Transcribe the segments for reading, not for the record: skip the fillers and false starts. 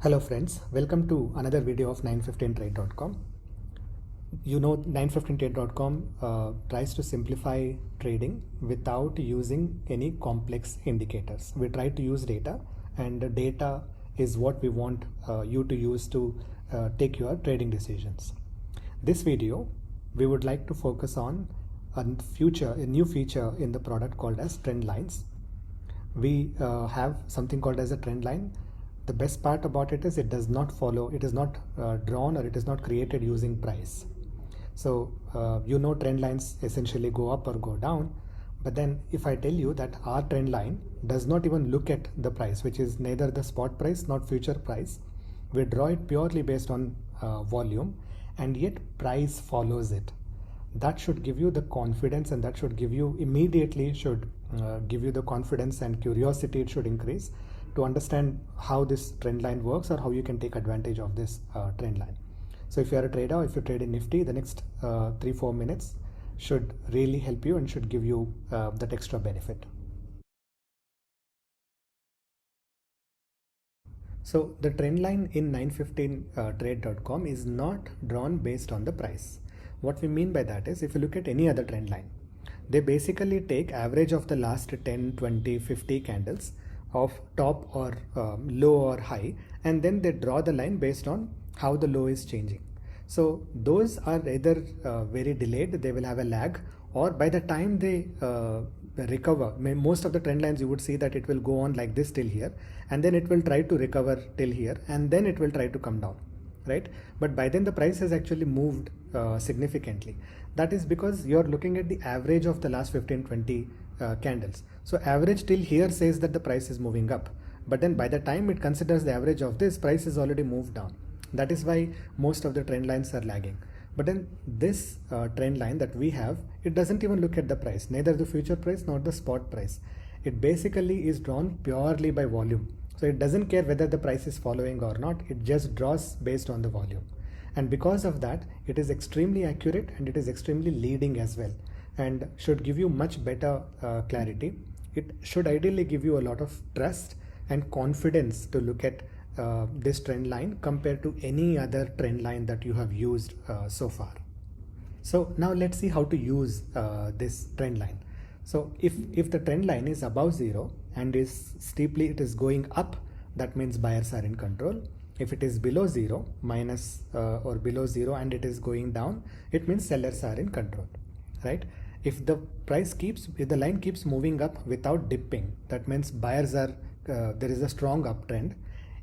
Hello friends, welcome to another video of 915trade.com. You know 915trade.com tries to simplify trading without using any complex indicators. We try to use data, and the data is what we want you to use to take your trading decisions. This video we would like to focus on a new feature in the product called as trend lines. We have something called as a trend line. The best part about it is it is not drawn, or it is not created using price. So trend lines essentially go up or go down, but then if I tell you that our trend line does not even look at the price, which is neither the spot price nor future price, we draw it purely based on volume, and yet price follows it. That should give you the confidence, and that should give you give you the confidence and curiosity. It should increase to understand how this trend line works, or how you can take advantage of this trend line. So if you are a trader, if you trade in Nifty, the next 3-4 minutes should really help you and should give you that extra benefit. So the trend line in 915trade.com is not drawn based on the price. What we mean by that is, if you look at any other trend line, they basically take average of the last 10, 20, 50 candles of top or low or high, and then they draw the line based on how the low is changing. So those are either very delayed, they will have a lag, or by the time they recover, most of the trend lines you would see that it will go on like this till here, and then it will try to recover till here, and then it will try to come down, right? But by then the price has actually moved significantly. That is because you're looking at the average of the last 15-20 candles. So average till here says that the price is moving up, but then by the time it considers the average of this, price is already moved down. That is why most of the trend lines are lagging. But then this trend line that we have, it doesn't even look at the price, neither the future price nor the spot price. It basically is drawn purely by volume. So it doesn't care whether the price is following or not, it just draws based on the volume. And because of that, it is extremely accurate, and it is extremely leading as well, and should give you much better clarity. It should ideally give you a lot of trust and confidence to look at this trend line compared to any other trend line that you have used so far. So now let's see how to use this trend line. So if the trend line is above zero and it is going up, that means buyers are in control. If it is below zero, minus or below zero, and it is going down, it means sellers are in control, right? If the line keeps moving up without dipping, that means buyers are there is a strong uptrend.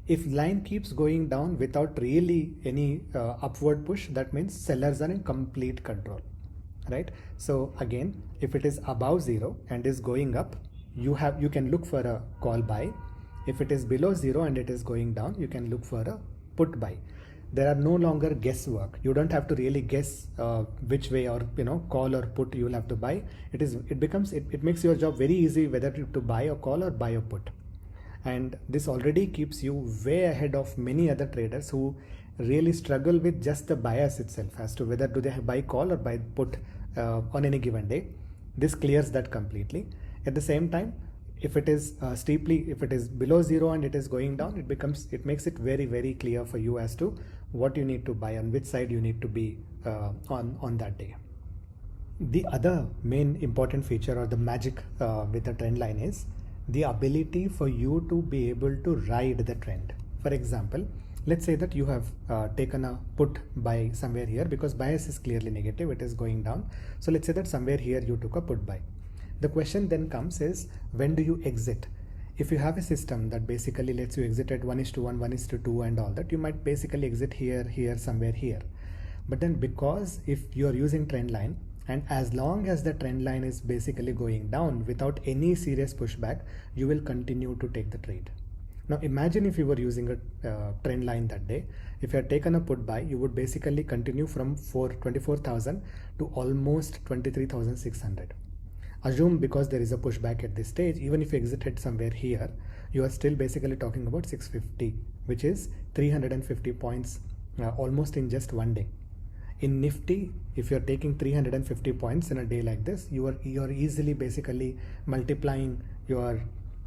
If line keeps going down without really any upward push, that means sellers are in complete control, right? So again, if it is above zero and is going up, you can look for a call buy. If it is below zero and it is going down, you can look for a put buy. There are no longer guesswork. You don't have to really guess which way, or call or put you will have to buy. It makes your job very easy whether to buy a call or buy a put. And this already keeps you way ahead of many other traders who really struggle with just the bias itself as to whether do they buy call or buy put on any given day. This clears that completely. At the same time, if it is if it is below zero and it is going down, it makes it very, very clear for you as to what you need to buy, on which side you need to be on that day. The other main important feature, or the magic with the trend line, is the ability for you to be able to ride the trend. For example, let's say that you have taken a put buy somewhere here, because bias is clearly negative, it is going down. So let's say that somewhere here you took a put buy. The question then comes is, when do you exit? If you have a system that basically lets you exit at 1:1, 1:2 and all that, you might basically exit here, somewhere here. But then, because if you are using trend line, and as long as the trend line is basically going down without any serious pushback, you will continue to take the trade. Now imagine if you were using a trend line that day. If you had taken a put buy, you would basically continue from 24,000 to almost 23,600. Assume, because there is a pushback at this stage, even if you exited somewhere here, you are still basically talking about 650, which is 350 points almost in just one day. In Nifty, if you're taking 350 points in a day like this, you are easily basically multiplying your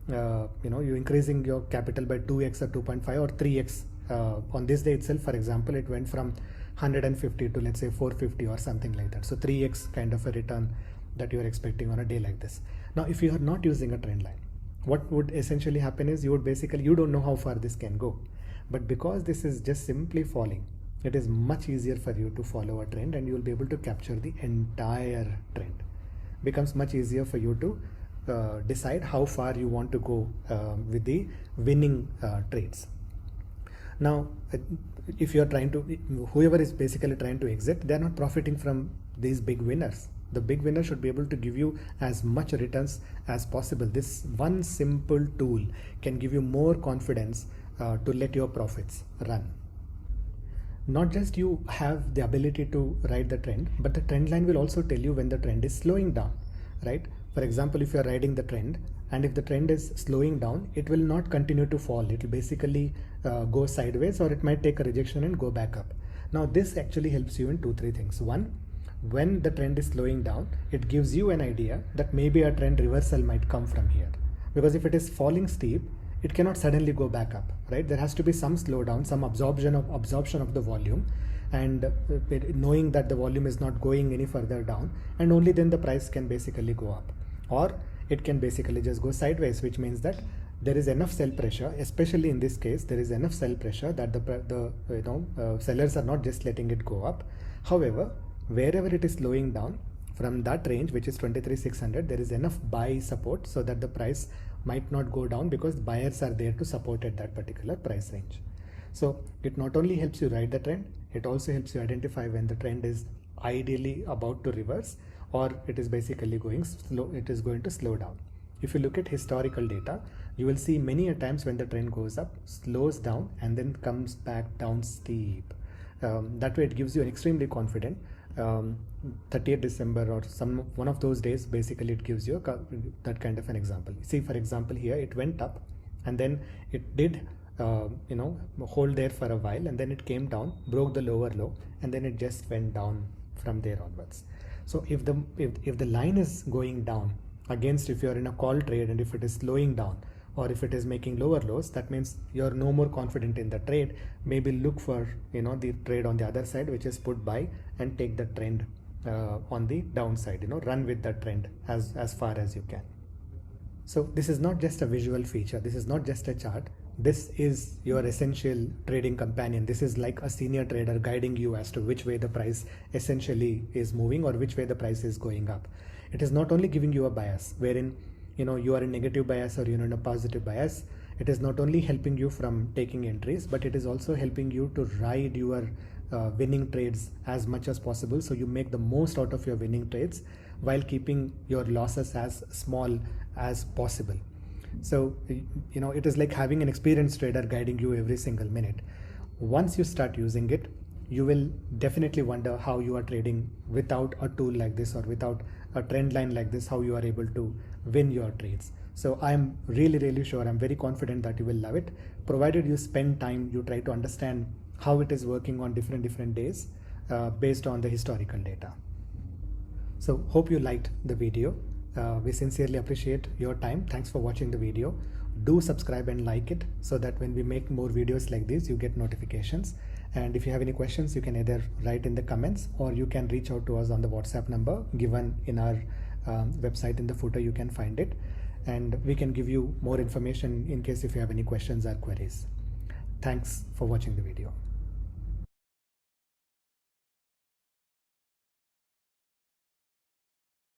you're increasing your capital by 2x or 2.5 or 3x on this day itself, for example, it went from 150 to let's say 450 or something like that. So 3x kind of a return that you're expecting on a day like this. Now, if you are not using a trend line, what would essentially happen is you don't know how far this can go. But because this is just simply falling, it is much easier for you to follow a trend and you will be able to capture the entire trend. Becomes much easier for you to decide how far you want to go with the winning trades. Now, if you're whoever is basically trying to exit, they're not profiting from these big winners. The big winner should be able to give you as much returns as possible. This one simple tool can give you more confidence to let your profits run. Not just you have the ability to ride the trend, but the trend line will also tell you when the trend is slowing down, right? For example, if you're riding the trend and if the trend is slowing down, it will not continue to fall. It will basically go sideways, or it might take a rejection and go back up. Now, this actually helps you in 2-3 things. One, when the trend is slowing down, it gives you an idea that maybe a trend reversal might come from here. Because if it is falling steep, it cannot suddenly go back up, right? There has to be some slowdown, some absorption of the volume, and knowing that the volume is not going any further down, and only then the price can basically go up. Or it can basically just go sideways, which means that there is enough sell pressure, especially in this case, there is enough sell pressure that the sellers are not just letting it go up. However, wherever it is slowing down from that range, which is 23,600, there is enough buy support so that the price might not go down, because buyers are there to support at that particular price range. So it not only helps you ride the trend, it also helps you identify when the trend is ideally about to reverse, or it is basically going to slow down. If you look at historical data, you will see many a times when the trend goes up, slows down, and then comes back down steep. That way it gives you an extremely confident 30th December or one of those days. Basically it gives you that kind of an example. See, for example, here it went up and then it did hold there for a while, and then it came down, broke the lower low, and then it just went down from there onwards. So if the line is going down against, if you're in a call trade and if it is slowing down, or if it is making lower lows, that means you're no more confident in the trade. Maybe look for the trade on the other side, which is put buy, and take the trend on the downside. Run with the trend as far as you can. So this is not just a visual feature. This is not just a chart. This is your essential trading companion. This is like a senior trader guiding you as to which way the price essentially is moving or which way the price is going up. It is not only giving you a bias wherein you are in negative bias or you're in a positive bias. It is not only helping you from taking entries, but it is also helping you to ride your winning trades as much as possible, so you make the most out of your winning trades while keeping your losses as small as possible. So it is like having an experienced trader guiding you every single minute. Once you start using it, you will definitely wonder how you are trading without a tool like this or without a trend line like this, how you are able to win your trades. So I'm really sure, I'm very confident that you will love it, provided you spend time, you try to understand how it is working on different days based on the historical data. So hope you liked the video. We sincerely appreciate your time. Thanks for watching the video. Do subscribe and like it so that when we make more videos like this, you get notifications. And if you have any questions, you can either write in the comments or you can reach out to us on the WhatsApp number given in our website. In the footer you can find it, and we can give you more information in case if you have any questions or queries. Thanks for watching the video.